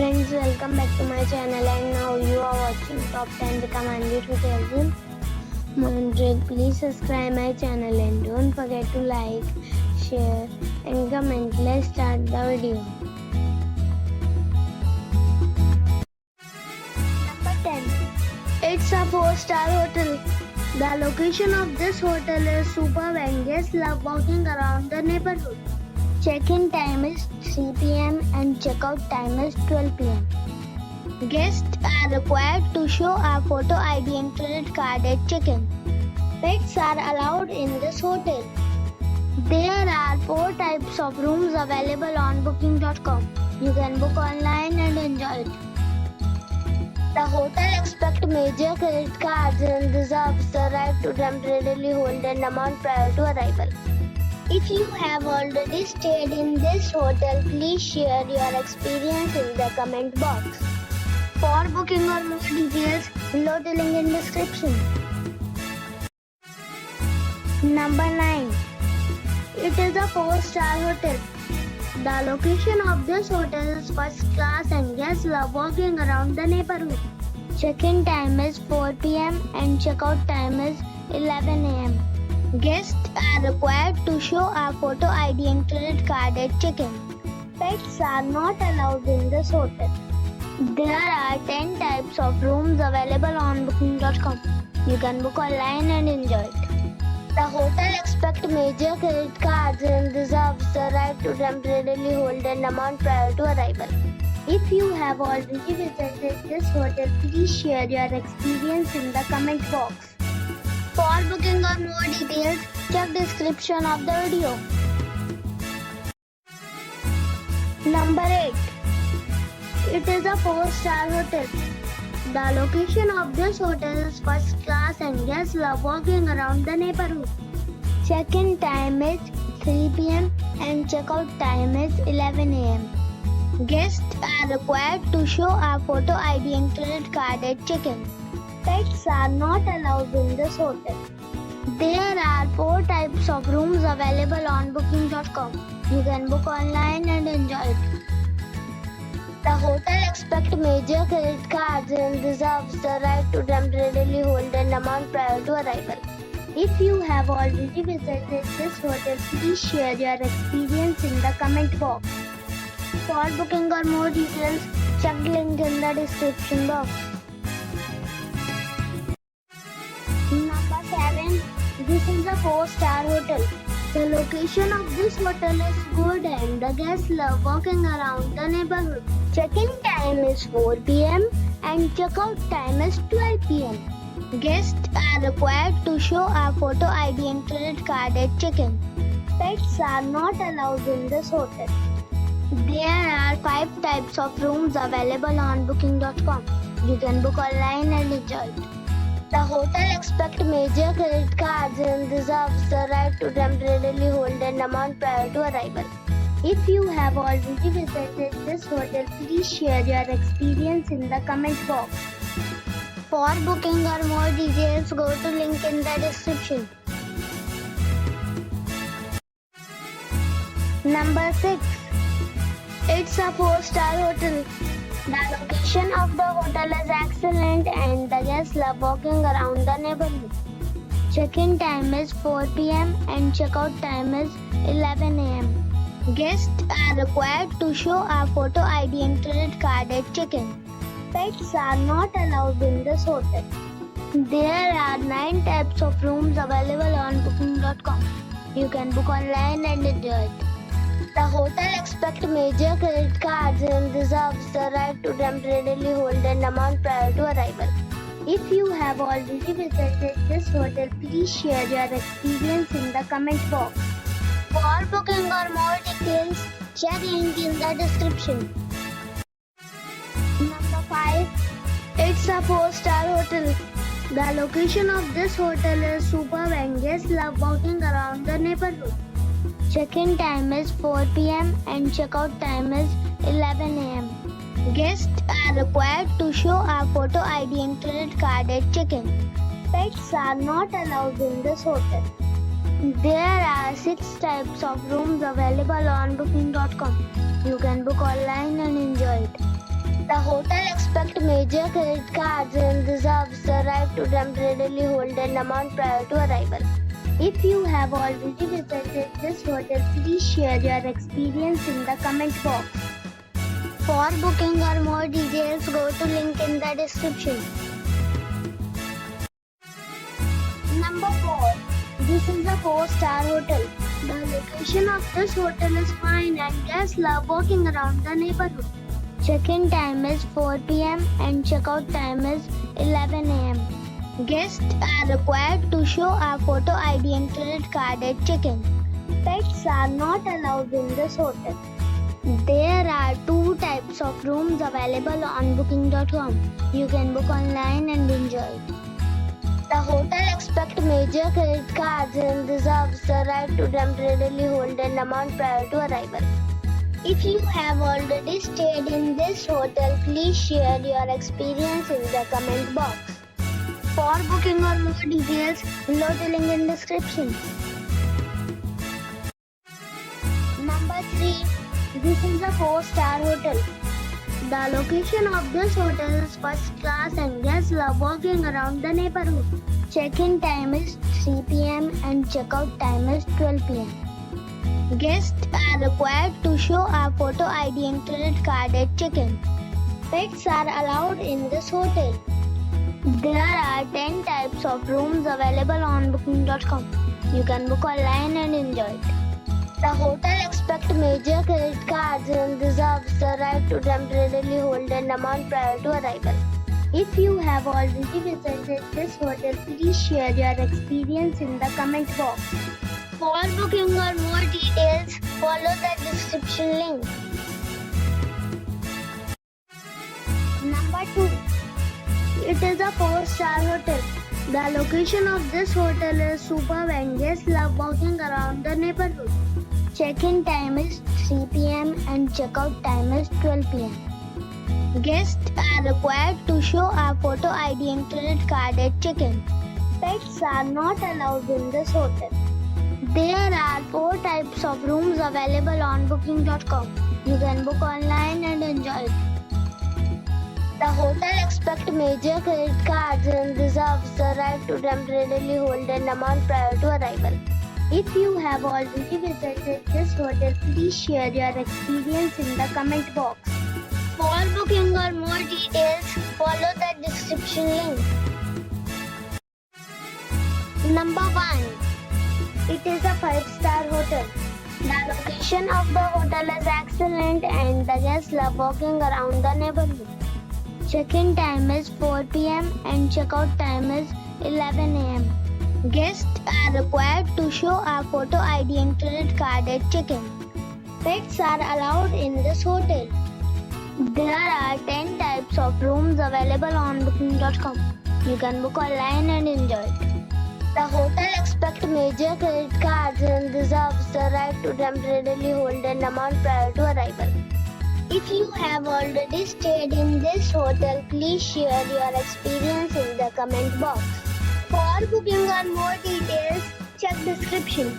Friends, welcome back to my channel, and now you are watching top 10 recommended hotels in Montreal. Please subscribe my channel and don't forget to like, share and comment. Let's start the video. Number 10. It's a 4-star hotel. The location of this hotel is superb and guests love walking around the neighborhood. Check-in time is 3 p.m. and check-out time is 12 p.m. Guests are required to show a photo ID and credit card at check-in. Pets are allowed in this hotel. There are 4 types of rooms available on booking.com. You can book online and enjoy it. The hotel expects major credit cards and reserves the right to temporarily hold an amount prior to arrival. If you have already stayed in this hotel, please share your experience in the comment box. For booking or more details, below the link in description. Number 9. It is a 4-star hotel. The location of this hotel is first class and guests love walking around the neighborhood. Check-in time is 4 p.m. and check-out time is 11 a.m. Guests are required to show a photo ID and credit card at check-in. Pets are not allowed in this hotel. There are 10 types of rooms available on booking.com. You can book online and enjoy it. The hotel expects major credit cards and reserves the right to temporarily hold an amount prior to arrival. If you have already visited this hotel, please share your experience in the comment box. For booking or more details, check description of the video. Number 8. It is a 4-star hotel. The location of this hotel is first class and guests love walking around the neighborhood. Check-in time is 3 p.m. and check-out time is 11 a.m. Guests are required to show a photo ID and credit card at check-in. Pets are not allowed in this hotel. There are 4 types of rooms available on booking.com. You can book online and enjoy it. The hotel expects major credit cards and reserves the right to temporarily hold an amount prior to arrival. If you have already visited this hotel, please share your experience in the comment box. For booking or more details, check the link in the description box. Number 7. This is a 4-star hotel. The location of this hotel is good and the guests love walking around the neighborhood. Check-in time is 4 p.m. and check-out time is 12 p.m. Guests are required to show a photo ID and credit card at check-in. Pets are not allowed in this hotel. There are 5 types of rooms available on booking.com. You can book online and enjoy it. The hotel expects major credit cards and reserves the right to temporarily hold an amount prior to arrival. If you have already visited this hotel, please share your experience in the comment box. For booking or more details, go to link in the description. Number 6. It's a 4-star hotel. The location of the hotel is excellent and the guests love walking around the neighborhood. Check-in time is 4 p.m. and check-out time is 11 a.m. Guests are required to show a photo ID and credit card at check-in. Pets are not allowed in this hotel. There are 9 types of rooms available on booking.com. You can book online and enjoy it. The hotel expects major credit cards and reserves the right to temporarily hold an amount prior to arrival. If you have already visited this hotel, please share your experience in the comment box. For booking or more details, check link in the description. Number 5. It's a 4-star hotel. The location of this hotel is superb and guests love walking around the neighborhood. Check-in time is 4 p.m. and check-out time is 11 a.m. Guests are required to show a photo ID and credit card at check-in. Pets are not allowed in this hotel. There are 6 types of rooms available on booking.com. You can book online and enjoy it. The hotel expects major credit cards and reserves the right to temporarily hold an amount prior to arrival. If you have already visited this hotel, please share your experience in the comment box. For booking or more details, go to link in the description. Number 4. This is a 4-star hotel. The location of this hotel is fine and guests love walking around the neighborhood. Check-in time is 4 p.m. and check-out time is 11 a.m. Guests are required to show a photo ID and credit card at check-in. Pets are not allowed in this hotel. There are 2 types of rooms available on booking.com. You can book online and enjoy it. The hotel expects major credit cards and reserves the right to temporarily hold an amount prior to arrival. If you have already stayed in this hotel, please share your experience in the comment box. For booking or more details, below the link in description. Number 3. This is a 4-star hotel. The location of this hotel is first class and guests love walking around the neighborhood. Check-in time is 3 p.m. and check-out time is 12 p.m. Guests are required to show a photo ID and credit card at check-in. Pets are allowed in this hotel. There are 10 types of rooms available on booking.com. You can book online and enjoy it. The hotel expects major credit cards and reserves the right to temporarily hold an amount prior to arrival. If you have already visited this hotel, please share your experience in the comment box. For booking or more details, follow the description link. Number 2. It is a 4-star hotel. The location of this hotel is superb and guests love walking around the neighborhood. Check-in time is 3 p.m. and check-out time is 12 p.m. Guests are required to show a photo ID and credit card at check-in. Pets are not allowed in this hotel. There are 4 types of rooms available on booking.com. You can book online and enjoy it. The hotel expects major credit cards and reserves the right to temporarily hold an amount prior to arrival. If you have already visited this hotel, please share your experience in the comment box. For booking or more details, follow the description link. Number 1. It is a 5-star hotel. The location of the hotel is excellent and the guests love walking around the neighborhood. Check-in time is 4 p.m. and check-out time is 11 a.m. Guests are required to show a photo ID and credit card at check-in. Pets are allowed in this hotel. There are 10 types of rooms available on booking.com. You can book online and enjoy it. The hotel expects major credit cards and reserves the right to temporarily hold an amount prior to arrival. If you have already stayed in this hotel, please share your experience in the comment box. For booking or more details, check description.